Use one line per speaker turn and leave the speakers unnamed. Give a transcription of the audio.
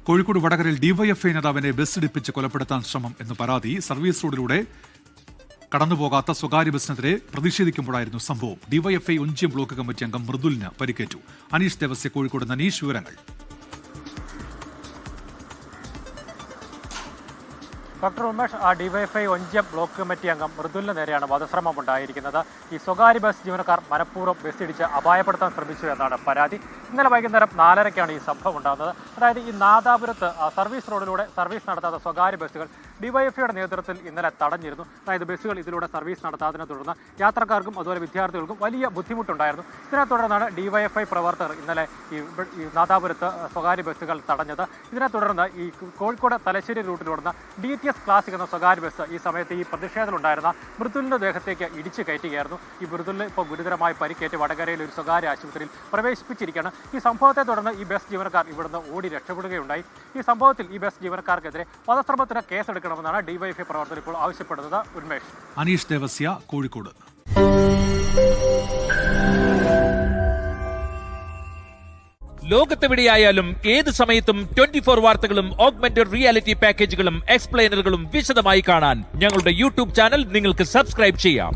കോഴിക്കോട് വടകരയിൽ ഡിവൈഎഫ്ഐ നേതാവിനെ ബസ് ഇടിപ്പിച്ച് കൊലപ്പെടുത്താൻ ശ്രമം എന്ന് പരാതി. സർവീസ് റോഡിലൂടെ കടന്നുപോകാത്ത സ്വകാര്യ ബസിനെതിരെ പ്രതിഷേധിക്കുമ്പോഴായിരുന്നു സംഭവം. ഡിവൈഎഫ്ഐ ഒഞ്ചിയം ബ്ലോക്ക് കമ്മിറ്റി അംഗം മൃദുലിന് പരിക്കേറ്റു. അനീഷ് ദേവസ്യ, കോഴിക്കോട്. അനീഷ്, വിവരങ്ങൾ.
Doctor Umesh, DYFI Onchiyam block committee അംഗം മൃദുലിന് നേരെയാണ് വധശ്രമം ഉണ്ടായിരിക്കുന്നത്. ഈ സ്വകാര്യ ബസ് ജീവനക്കാർ മനഃപൂർവ്വം ബസ് ഇടിച്ച് അപായപ്പെടുത്താൻ ശ്രമിച്ചു എന്നാണ് പരാതി. ഇന്നലെ വൈകുന്നേരം 4:30-ക്കാണ് ഈ സംഭവം ഉണ്ടാകുന്നത്. അതായത് ഈ നാദാപുരത്ത് സർവീസ് റോഡിലൂടെ സർവീസ് നടത്താത്ത സ്വകാര്യ ബസ്സുകൾ ഡിവൈഎഫ്ഐയുടെ നേതൃത്വത്തിൽ ഇന്നലെ തടഞ്ഞിരുന്നു. അതായത് ബസ്സുകൾ ഇതിലൂടെ സർവീസ് നടത്താത്തതിനെ തുടർന്ന് യാത്രക്കാർക്കും അതുപോലെ വിദ്യാർത്ഥികൾക്കും വലിയ ബുദ്ധിമുട്ടുണ്ടായിരുന്നു. ഇതിനെ തുടർന്നാണ് ഡിവൈഎഫ്ഐ പ്രവർത്തകർ ഇന്നലെ ഈ നാദാപുരത്ത് സ്വകാര്യ ബസ്സുകൾ തടഞ്ഞത്. ഇതിനെ തുടർന്ന് ഈ കോഴിക്കോട് തലശ്ശേരി റൂട്ടിലോടുന്ന DTS ക്ലാസിക് എന്ന സ്വകാര്യ ബസ് ഈ സമയത്ത് ഈ പ്രതിഷേധത്തിലുണ്ടായിരുന്ന മൃദുലിന്റെ ദേഹത്തേക്ക് ഇടിച്ചു കയറ്റുകയായിരുന്നു. ഈ മൃദുലിന് ഇപ്പോൾ ഗുരുതരമായി പരിക്കേറ്റ് വടകരയിൽ ഒരു സ്വകാര്യ ആശുപത്രിയിൽ പ്രവേശിപ്പിച്ചിരിക്കുകയാണ്. ഈ സംഭവത്തെ തുടർന്ന് ഈ ബസ് ജീവനക്കാർ ഇവിടുന്ന് ഓടി രക്ഷപ്പെടുകയുണ്ടായി. ഈ സംഭവത്തിൽ ഈ ബസ് ജീവനക്കാർക്കെതിരെ വധശ്രമത്തിന് കേസെടുക്കണമെന്നാണ് ഡിവൈഎഫ്ഐ പ്രവർത്തകർ ഇപ്പോൾ ആവശ്യപ്പെടുന്നത്. ഉന്മേഷ്.
അനീഷ് ദേവസ്യ, കോഴിക്കോട്.
ലോകത്തെവിടെയായാലും ഏത് സമയത്തും 24 വാർത്തകളും ഓഗ്മെന്റഡ് റിയാലിറ്റി പാക്കേജുകളും എക്സ്പ്ലെയിനറുകളും വിശദമായി കാണാൻ ഞങ്ങളുടെ യൂട്യൂബ് ചാനൽ നിങ്ങൾക്ക് സബ്സ്ക്രൈബ് ചെയ്യാം.